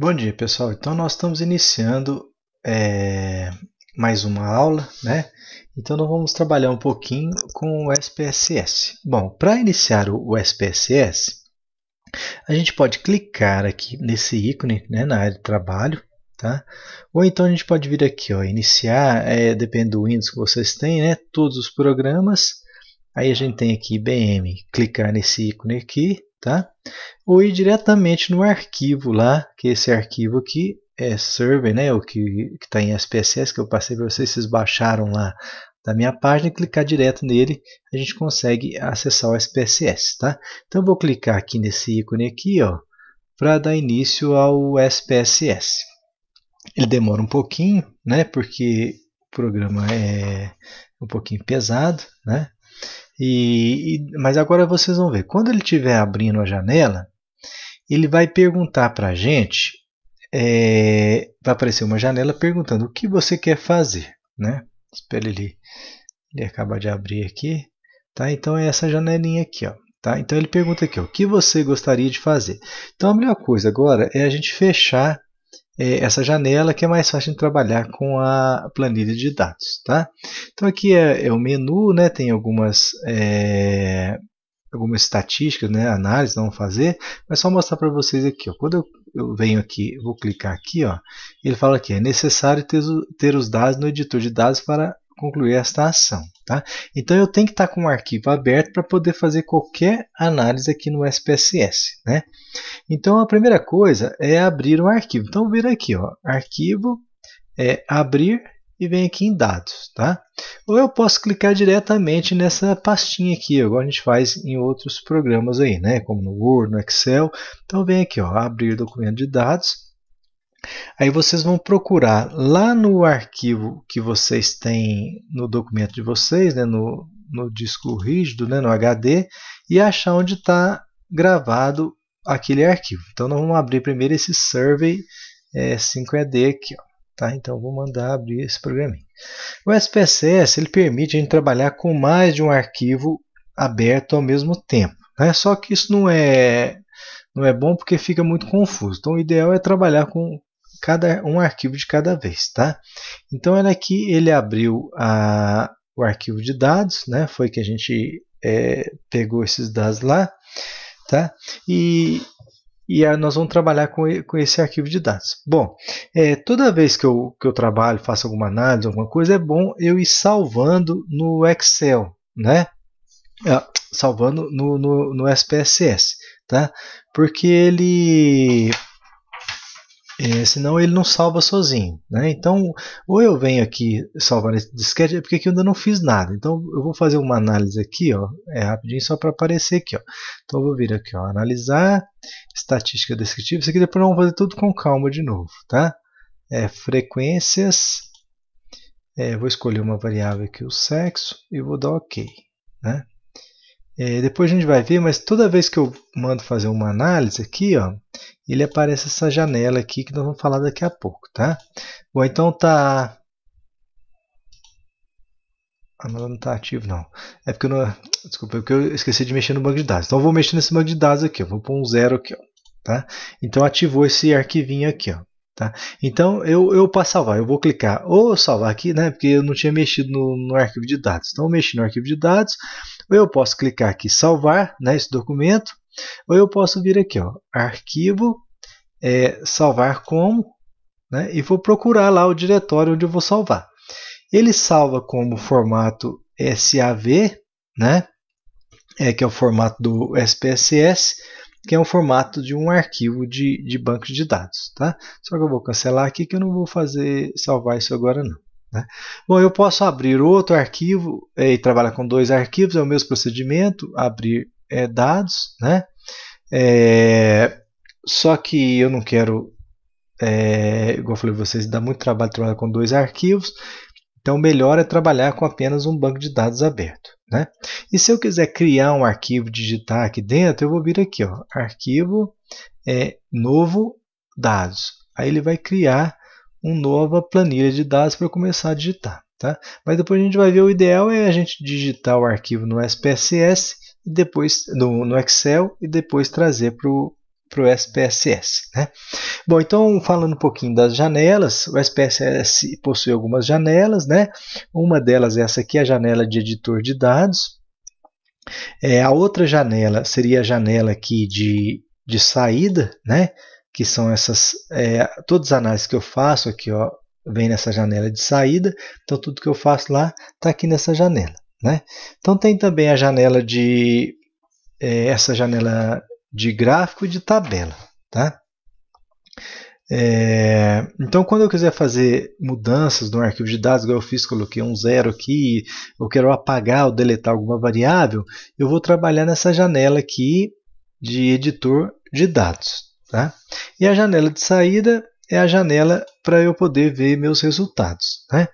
Bom dia, pessoal. Então, nós estamos iniciando é, mais uma aula, né? Então, nós vamos trabalhar um pouquinho com o SPSS. Bom, para iniciar o SPSS, a gente pode clicar aqui nesse ícone, né, na área de trabalho, tá? Ou então a gente pode vir aqui, ó, iniciar, depende do Windows que vocês têm, né? Todos os programas. Aí a gente tem aqui IBM, clicar nesse ícone aqui, tá? Ou ir diretamente no arquivo lá, que esse arquivo aqui é server, né, o que está em SPSS, que eu passei para vocês, vocês baixaram lá da minha página, e clicar direto nele, a gente consegue acessar o SPSS, tá? Então eu vou clicar aqui nesse ícone aqui, ó, para dar início ao SPSS. Ele demora um pouquinho, né, porque o programa é um pouquinho pesado, né? Mas agora vocês vão ver, quando ele estiver abrindo a janela, ele vai perguntar para a gente, vai aparecer uma janela perguntando o que você quer fazer, né? Espera ele acabar de abrir aqui, tá? Então é essa janelinha aqui, ó, tá? Então ele pergunta aqui, ó, o que você gostaria de fazer? Então a melhor coisa agora é a gente fechar essa janela, que é mais fácil de trabalhar com a planilha de dados, tá? Então aqui é o menu, né? Tem algumas estatísticas, né, análise, vamos fazer, mas só mostrar para vocês aqui, ó, quando eu venho aqui, eu vou clicar aqui, ó, ele fala que é necessário ter os dados no editor de dados para concluir esta ação, tá? Então eu tenho que estar com o arquivo aberto para poder fazer qualquer análise aqui no SPSS, né? Então a primeira coisa é abrir um arquivo. Então vira aqui, ó, arquivo, abrir e vem aqui em dados, tá? Ou eu posso clicar diretamente nessa pastinha aqui, igual a gente faz em outros programas aí, né? Como no Word, no Excel. Então vem aqui, ó, abrir documento de dados. Aí vocês vão procurar lá no arquivo que vocês têm no documento de vocês, né? No disco rígido, né? No HD, e achar onde está gravado aquele arquivo. Então nós vamos abrir primeiro esse Survey 5ED aqui, ó. Tá? Então vou mandar abrir esse programinha. O SPSS ele permite a gente trabalhar com mais de um arquivo aberto ao mesmo tempo, né? Só que isso não é bom porque fica muito confuso. Então o ideal é trabalhar com um arquivo de cada vez, tá? Então aqui ele abriu o arquivo de dados, né? Foi que a gente pegou esses dados lá, tá? E nós vamos trabalhar com esse arquivo de dados. Bom, toda vez que eu trabalho, faço alguma análise, alguma coisa, é bom eu ir salvando no Excel, né? Salvando no SPSS, tá? Porque senão ele não salva sozinho, né? Então, ou eu venho aqui salvar esse disquete, porque aqui eu ainda não fiz nada. Então, eu vou fazer uma análise aqui, ó, rapidinho só para aparecer aqui, ó. Então, eu vou vir aqui, ó, analisar, estatística descritiva. Isso aqui depois nós vamos fazer tudo com calma de novo, tá? Frequências, vou escolher uma variável aqui, o sexo, e vou dar OK, né? Depois a gente vai ver, mas toda vez que eu mando fazer uma análise aqui, ó, ele aparece essa janela aqui que nós vamos falar daqui a pouco, tá? Bom, então tá... não está ativo, não. É porque eu não... Desculpa, é porque eu esqueci de mexer no banco de dados. Então eu vou mexer nesse banco de dados aqui, ó. Vou pôr um 0 aqui, ó, tá? Então ativou esse arquivinho aqui, ó. Tá? Então, para salvar, eu vou clicar ou salvar aqui, né, porque eu não tinha mexido no arquivo de dados. Então, eu mexi no arquivo de dados, ou eu posso clicar aqui, salvar, né, esse documento, ou eu posso vir aqui, ó, arquivo, salvar como, né, e vou procurar lá o diretório onde eu vou salvar. Ele salva como formato SAV, né, que é o formato do SPSS, que é um formato de um arquivo de banco de dados, tá? Só que eu vou cancelar aqui que eu não vou salvar isso agora não. Né? Bom, eu posso abrir outro arquivo e trabalhar com dois arquivos, é o mesmo procedimento, abrir dados, né? Só que eu não quero, igual eu falei para vocês, dá muito trabalho trabalhar com dois arquivos, então o melhor é trabalhar com apenas um banco de dados aberto, né? E se eu quiser criar um arquivo, digitar aqui dentro, eu vou vir aqui, ó, arquivo, novo dados. Aí ele vai criar uma nova planilha de dados para eu começar a digitar, tá? Mas depois a gente vai ver, o ideal é a gente digitar o arquivo no SPSS, e depois no Excel, e depois trazer para o para o SPSS, né? Bom, então falando um pouquinho das janelas, o SPSS possui algumas janelas, né? Uma delas é essa aqui, a janela de editor de dados. A outra janela seria a janela aqui de saída, né? Que são essas, todas as análises que eu faço aqui, ó, vem nessa janela de saída. Então tudo que eu faço lá está aqui nessa janela, né? Então tem também a janela essa janela de gráfico e de tabela, tá? Então, quando eu quiser fazer mudanças no arquivo de dados, igual eu fiz, coloquei um 0 aqui, eu quero apagar ou deletar alguma variável, eu vou trabalhar nessa janela aqui de editor de dados. Tá? E a janela de saída é a janela para eu poder ver meus resultados. Né?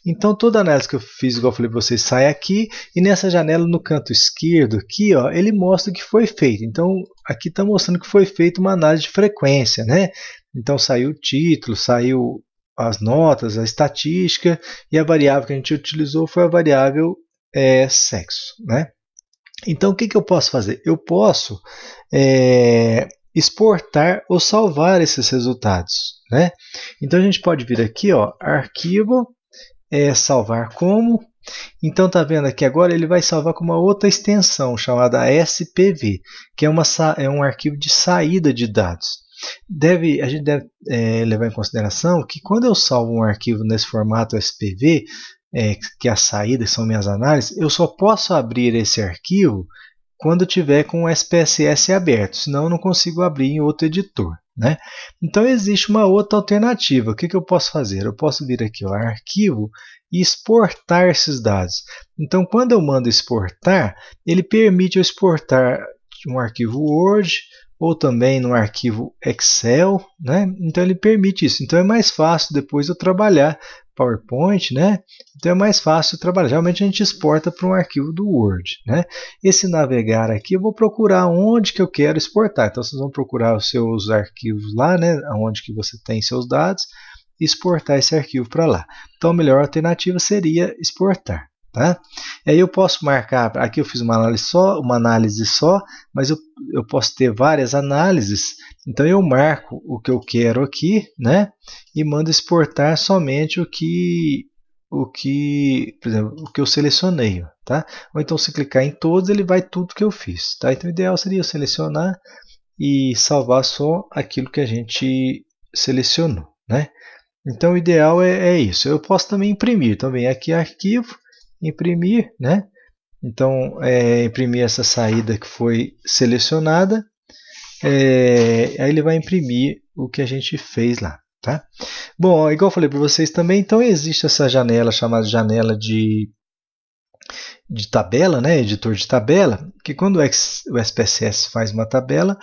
Então, toda análise que eu fiz, igual eu falei para vocês, sai aqui, e nessa janela no canto esquerdo, aqui, ó, ele mostra o que foi feito. Então, aqui está mostrando que foi feita uma análise de frequência, né? Então saiu o título, saiu as notas, a estatística, e a variável que a gente utilizou foi a variável sexo. Né? Então o que eu posso fazer? Eu posso exportar ou salvar esses resultados. Né? Então a gente pode vir aqui, ó, arquivo, salvar como. Então tá vendo aqui agora ele vai salvar com uma outra extensão chamada SPV, que é um arquivo de saída de dados. A gente deve levar em consideração que quando eu salvo um arquivo nesse formato SPV, que é a saída, que são minhas análises, eu só posso abrir esse arquivo quando tiver com o SPSS aberto, senão eu não consigo abrir em outro editor. Né? Então existe uma outra alternativa. O que eu posso fazer? Eu posso vir aqui ao arquivo e exportar esses dados. Então quando eu mando exportar, ele permite eu exportar um arquivo Word, ou também no arquivo Excel, né? Então ele permite isso. Então é mais fácil depois eu trabalhar PowerPoint, né? Então é mais fácil trabalhar. Geralmente a gente exporta para um arquivo do Word, né? Esse navegar aqui eu vou procurar onde que eu quero exportar. Então vocês vão procurar os seus arquivos lá, né? Onde que você tem seus dados, e exportar esse arquivo para lá. Então a melhor alternativa seria exportar. Tá? Aí eu posso marcar, aqui eu fiz uma análise só, mas eu posso ter várias análises, então eu marco o que eu quero aqui, né? E mando exportar somente por exemplo, o que eu selecionei. Tá? Ou então se clicar em todos, ele vai tudo que eu fiz. Tá? Então o ideal seria eu selecionar e salvar só aquilo que a gente selecionou. Né? Então o ideal é isso. Eu posso também imprimir, também aqui arquivo, imprimir, né? Então, imprimir essa saída que foi selecionada, aí ele vai imprimir o que a gente fez lá, tá? Bom, igual eu falei para vocês também, então existe essa janela chamada janela de tabela, né? Editor de tabela, que quando o SPSS faz uma tabela,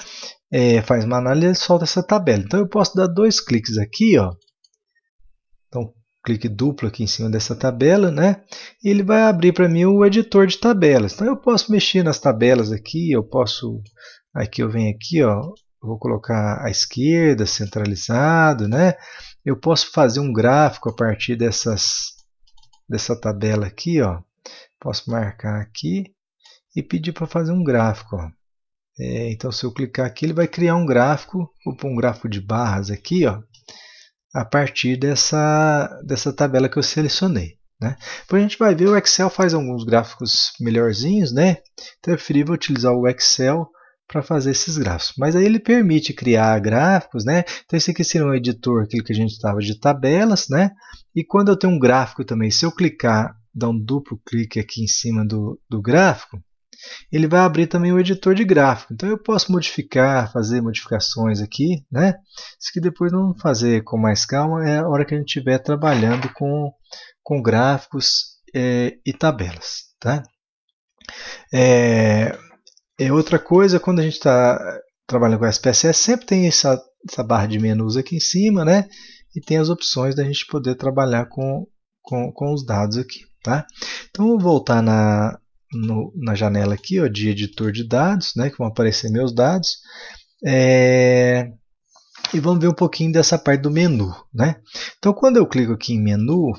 faz uma análise, ele solta essa tabela. Então eu posso dar 2 cliques aqui, ó. Então, clique duplo aqui em cima dessa tabela, né? E ele vai abrir para mim o editor de tabelas. Então eu posso mexer nas tabelas aqui, aqui eu venho aqui, ó, eu vou colocar à esquerda, centralizado, né? Eu posso fazer um gráfico a partir dessa tabela aqui, ó. Posso marcar aqui e pedir para fazer um gráfico, ó. Então se eu clicar aqui, ele vai criar um gráfico, vou pôr um gráfico de barras aqui, ó, a partir dessa tabela que eu selecionei. Né? Depois a gente vai ver, o Excel faz alguns gráficos melhorzinhos, né? Então é preferível utilizar o Excel para fazer esses gráficos. Mas aí ele permite criar gráficos, né? Então esse aqui seria um editor, aquilo que a gente estava de tabelas, né? E quando eu tenho um gráfico também, se eu clicar, dar um duplo clique aqui em cima do gráfico, ele vai abrir também o editor de gráfico. Então eu posso modificar, fazer modificações aqui, né? Isso que depois não fazer com mais calma, é a hora que a gente estiver trabalhando com gráficos e tabelas. Tá? Outra coisa, quando a gente está trabalhando com SPSS, sempre tem essa barra de menus aqui em cima, né? E tem as opções da gente poder trabalhar com os dados aqui. Tá? Então eu vou voltar na janela aqui, ó, de editor de dados, né, que vão aparecer meus dados, e vamos ver um pouquinho dessa parte do menu. Né? Então, quando eu clico aqui em menu,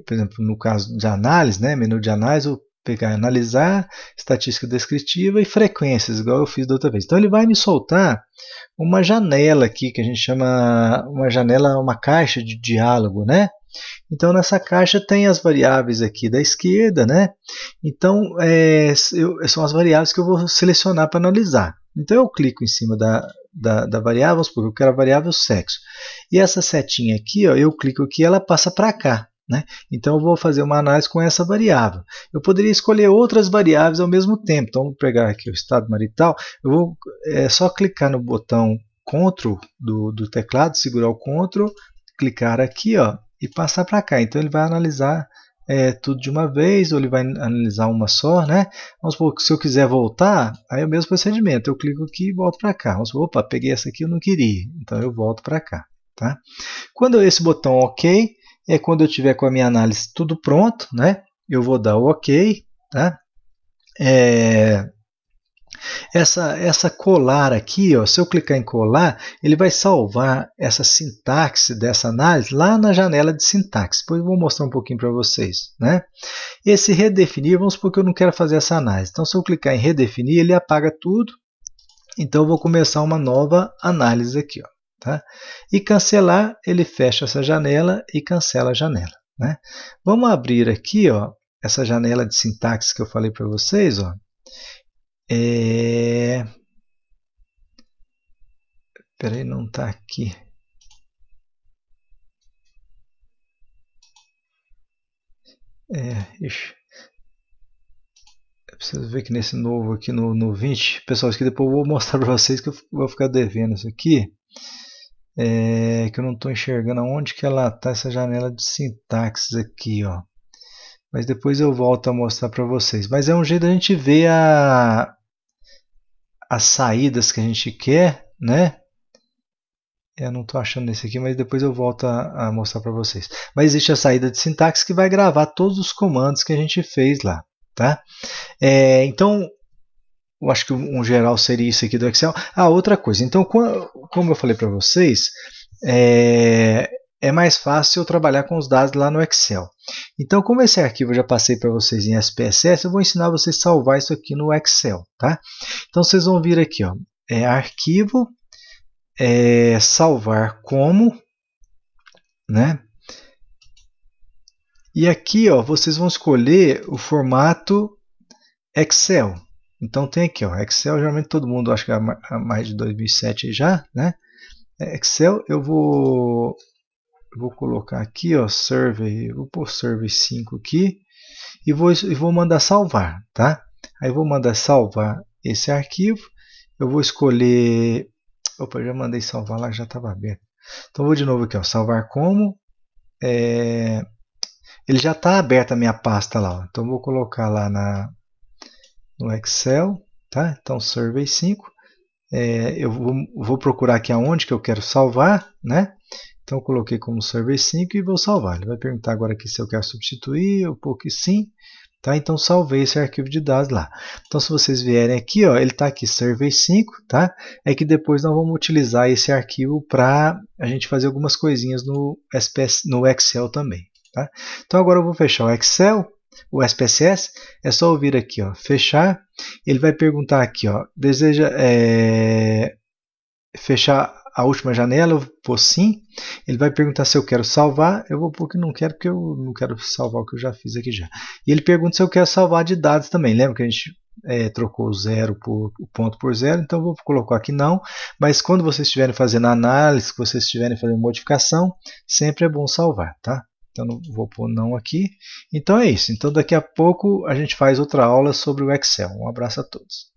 por exemplo, no caso de análise, né, menu de análise, eu pegar e analisar, estatística descritiva e frequências, igual eu fiz da outra vez. Então ele vai me soltar uma janela aqui, que a gente chama uma janela, uma caixa de diálogo, né? Então nessa caixa tem as variáveis aqui da esquerda, né? Então são as variáveis que eu vou selecionar para analisar. Então eu clico em cima da variável, vamos supor que eu quero a variável sexo. E essa setinha aqui, ó, eu clico aqui, ela passa para cá. Né? Então eu vou fazer uma análise com essa variável. Eu poderia escolher outras variáveis ao mesmo tempo. Então vou pegar aqui o estado marital. Eu vou só clicar no botão Ctrl do teclado, segurar o Ctrl, clicar aqui, ó, e passar para cá. Então ele vai analisar tudo de uma vez, ou ele vai analisar uma só, né? Vamos supor que se eu quiser voltar, aí é o mesmo procedimento. Eu clico aqui e volto para cá. Vamos supor, opa, peguei essa aqui, eu não queria. Então eu volto para cá. Tá? Quando esse botão OK, é quando eu tiver com a minha análise tudo pronto, né? Eu vou dar o OK, tá? Essa colar aqui, ó, se eu clicar em colar, ele vai salvar essa sintaxe dessa análise lá na janela de sintaxe. Depois eu vou mostrar um pouquinho para vocês, né? Esse redefinir, vamos supor que eu não quero fazer essa análise. Então, se eu clicar em redefinir, ele apaga tudo. Então, eu vou começar uma nova análise aqui, ó. Tá? E cancelar, ele fecha essa janela e cancela a janela. Né? Vamos abrir aqui, ó, essa janela de sintaxe que eu falei para vocês. Ó. Peraí, não está aqui. Ixi. Eu preciso ver que nesse novo aqui no 20, pessoal, isso aqui depois eu vou mostrar para vocês que eu vou ficar devendo isso aqui. Que eu não estou enxergando aonde que ela está, essa janela de sintaxes aqui, ó. Mas depois eu volto a mostrar para vocês. Mas é um jeito da gente ver as saídas que a gente quer, né? Eu não estou achando esse aqui, mas depois eu volto a mostrar para vocês. Mas existe a saída de sintaxe que vai gravar todos os comandos que a gente fez lá, tá? Então, eu acho que um geral seria isso aqui do Excel. Outra coisa. Então, como eu falei para vocês, é mais fácil eu trabalhar com os dados lá no Excel. Então, como esse arquivo eu já passei para vocês em SPSS, eu vou ensinar vocês a salvar isso aqui no Excel. Tá? Então, vocês vão vir aqui, ó, arquivo, salvar como, né? E aqui, ó, vocês vão escolher o formato Excel. Então tem aqui, ó, Excel, geralmente todo mundo acho que há mais de 2007 já, né? Excel, eu vou colocar aqui, ó, Survey, eu vou pôr Survey 5 aqui e vou mandar salvar, tá? Aí eu vou mandar salvar esse arquivo, eu vou escolher, opa, já mandei salvar lá, já estava aberto. Então vou de novo aqui, ó, salvar como, ele já está aberto a minha pasta lá, ó. Então vou colocar lá no Excel, tá? Então Survey 5, eu vou procurar aqui aonde que eu quero salvar, né? Então eu coloquei como Survey 5 e vou salvar. Ele vai perguntar agora aqui se eu quero substituir, eu pôr que sim, tá? Então salvei esse arquivo de dados lá. Então se vocês vierem aqui, ó, ele está aqui Survey 5, tá? É que depois nós vamos utilizar esse arquivo para a gente fazer algumas coisinhas no Excel também, tá? Então agora eu vou fechar o Excel. O SPSS, é só ouvir aqui, ó, fechar. Ele vai perguntar aqui, ó, deseja fechar a última janela? Eu vou sim. Ele vai perguntar se eu quero salvar. Eu vou pôr que não quero, porque eu não quero salvar o que eu já fiz aqui já. E ele pergunta se eu quero salvar de dados também. Lembra que a gente trocou o zero o ponto por zero? Então eu vou colocar aqui não. Mas quando vocês estiverem fazendo análise, que vocês estiverem fazendo modificação, sempre é bom salvar, tá? Então não vou pôr não aqui. Então é isso. Então daqui a pouco a gente faz outra aula sobre o Excel. Um abraço a todos.